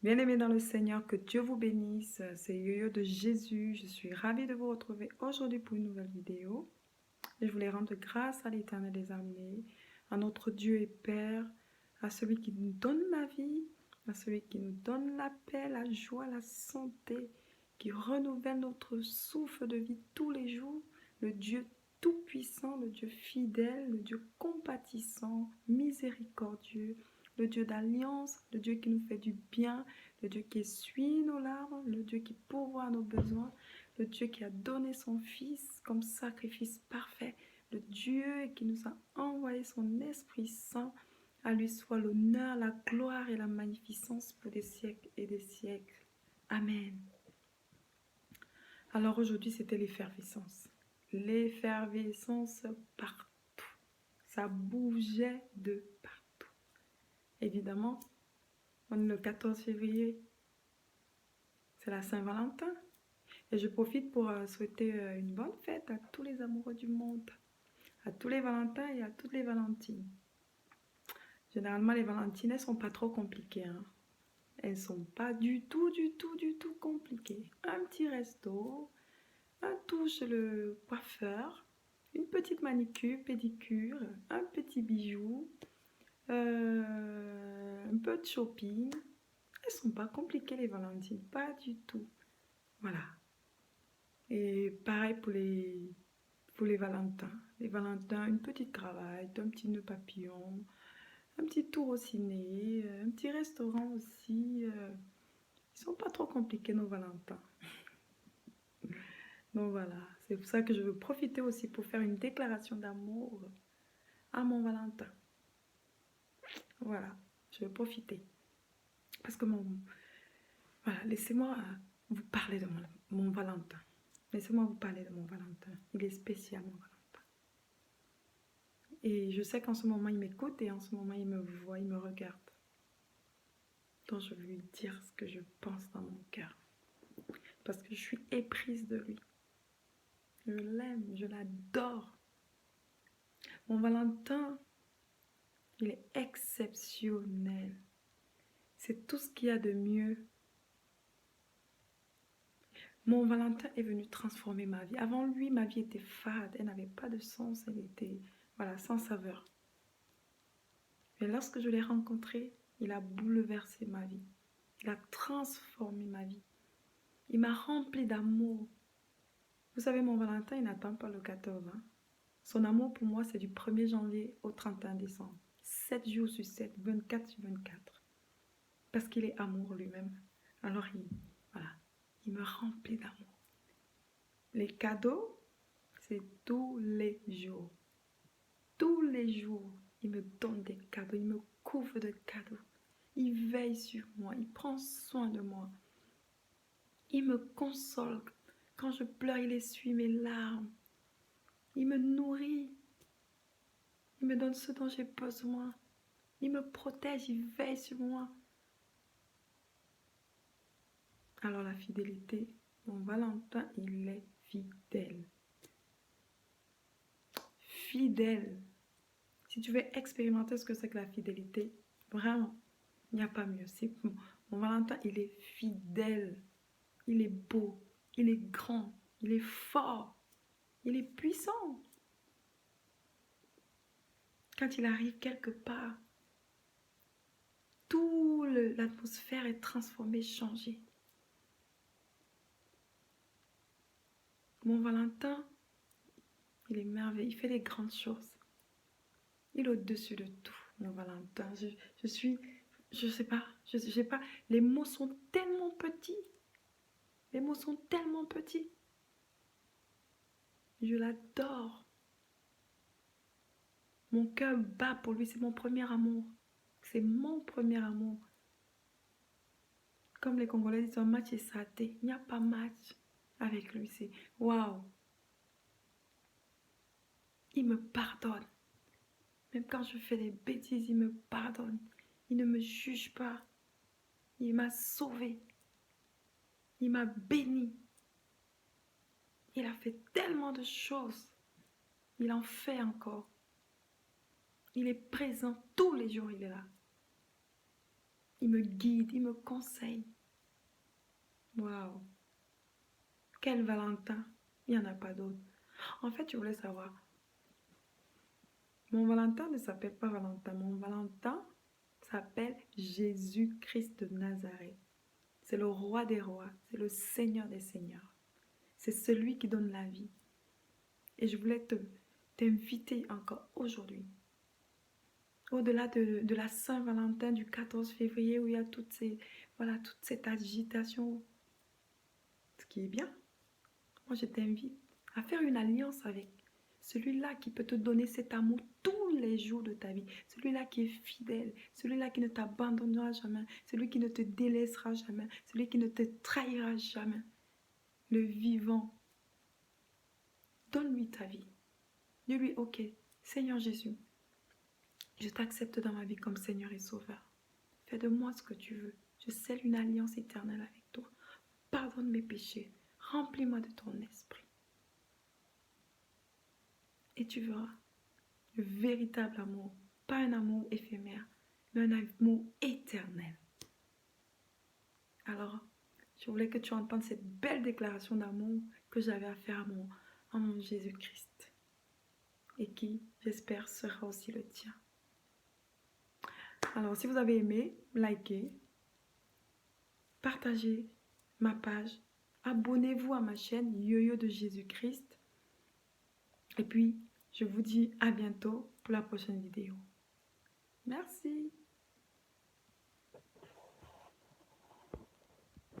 Bien-aimés dans le Seigneur, que Dieu vous bénisse. C'est Yo-Yo de Jésus. Je suis ravie de vous retrouver aujourd'hui pour une nouvelle vidéo. Et je voulais rendre grâce à l'Éternel des armées, à notre Dieu et Père, à celui qui nous donne la vie, à celui qui nous donne la paix, la joie, la santé, qui renouvelle notre souffle de vie tous les jours, le Dieu tout-puissant, le Dieu fidèle, le Dieu compatissant, miséricordieux, le Dieu d'alliance, le Dieu qui nous fait du bien, le Dieu qui essuie nos larmes, le Dieu qui pourvoit à nos besoins, le Dieu qui a donné son Fils comme sacrifice parfait, le Dieu qui nous a envoyé son Esprit Saint. À lui soit l'honneur, la gloire et la magnificence pour des siècles et des siècles. Amen. Alors aujourd'hui, c'était l'effervescence. L'effervescence partout. Ça bougeait de partout. Évidemment, on est le 14 février. C'est la Saint-Valentin. Et je profite pour souhaiter une bonne fête à tous les amoureux du monde, à tous les Valentins et à toutes les Valentines. Généralement, les Valentines, elles sont pas trop compliquées. Hein. Elles sont pas du tout compliquées. Un petit resto, un tour chez le coiffeur, une petite manicure, pédicure, un petit bijou, un peu de shopping. Elles sont pas compliquées les Valentines, pas du tout. Voilà. Et pareil pour les Valentins. Les Valentins, une petite cravate, un petit nœud papillon, un petit tour au ciné, un petit restaurant aussi. Ils sont pas trop compliqués nos Valentins. Donc voilà, c'est pour ça que je veux profiter aussi pour faire une déclaration d'amour à mon Valentin. Voilà, je veux profiter. Parce que voilà, laissez-moi vous parler de mon Valentin. Laissez-moi vous parler de mon Valentin. Il est spécial, mon Valentin. Et je sais qu'en ce moment, il m'écoute et en ce moment, il me voit, il me regarde. Donc, je vais lui dire ce que je pense dans mon cœur. Parce que je suis éprise de lui. Je l'aime, je l'adore. Mon Valentin, il est exceptionnel. C'est tout ce qu'il y a de mieux. Mon Valentin est venu transformer ma vie. Avant lui, ma vie était fade. Elle n'avait pas de sens. Elle était, voilà, sans saveur. Mais lorsque je l'ai rencontré, il a bouleversé ma vie. Il a transformé ma vie. Il m'a rempli d'amour. Vous savez, mon Valentin, il n'attend pas le 14. Hein. Son amour pour moi, c'est du 1er janvier au 31 décembre. 7 jours sur 7, 24 sur 24. Parce qu'il est amour lui-même. Alors, voilà, il me remplit d'amour. Les cadeaux, c'est tous les jours. Tous les jours, il me donne des cadeaux, il me couvre de cadeaux. Il veille sur moi, il prend soin de moi. Il me console. Quand je pleure, il essuie mes larmes. Il me nourrit. Il me donne ce dont j'ai besoin. Il me protège, il veille sur moi. Alors la fidélité, mon Valentin, il est fidèle. Fidèle. Si tu veux expérimenter ce que c'est que la fidélité, vraiment, il n'y a pas mieux. Mon Valentin, il est fidèle. Il est beau. Il est grand. Il est fort. Il est puissant. Quand il arrive quelque part, toute l'atmosphère est transformée, changée. Mon Valentin, il est merveilleux. Il fait des grandes choses. Il est au-dessus de tout, mon Valentin. Je sais pas, les mots sont tellement petits. Les mots sont tellement petits. Je l'adore. Mon cœur bat pour lui, c'est mon premier amour. C'est mon premier amour. Comme les Congolais disent, un match est saté. Il n'y a pas match avec lui. C'est waouh. Il me pardonne. Même quand je fais des bêtises, il me pardonne. Il ne me juge pas. Il m'a sauvé. Il m'a béni. Il a fait tellement de choses. Il en fait encore. Il est présent tous les jours, il est là. Il me guide, il me conseille. Waouh! Quel Valentin! Il n'y en a pas d'autre. En fait, je voulais savoir. Mon Valentin ne s'appelle pas Valentin. Mon Valentin s'appelle Jésus-Christ de Nazareth. C'est le roi des rois. C'est le Seigneur des seigneurs. C'est celui qui donne la vie. Et je voulais t'inviter encore aujourd'hui. Au-delà de la Saint-Valentin du 14 février où il y a toute cette agitation. Ce qui est bien. Moi, je t'invite à faire une alliance avec celui-là qui peut te donner cet amour tous les jours de ta vie. Celui-là qui est fidèle. Celui-là qui ne t'abandonnera jamais. Celui qui ne te délaissera jamais. Celui qui ne te trahira jamais. Le vivant. Donne-lui ta vie. Dis-lui, ok, Seigneur Jésus, je t'accepte dans ma vie comme Seigneur et Sauveur. Fais de moi ce que tu veux. Je scelle une alliance éternelle avec toi. Pardonne mes péchés. Remplis-moi de ton esprit. Et tu verras le véritable amour. Pas un amour éphémère, mais un amour éternel. Alors, je voulais que tu entendes cette belle déclaration d'amour que j'avais à faire à mon Jésus-Christ. Et qui, j'espère, sera aussi le tien. Alors, si vous avez aimé, likez, partagez ma page, abonnez-vous à ma chaîne Yo-Yo de Jésus-Christ. Et puis, je vous dis à bientôt pour la prochaine vidéo. Merci.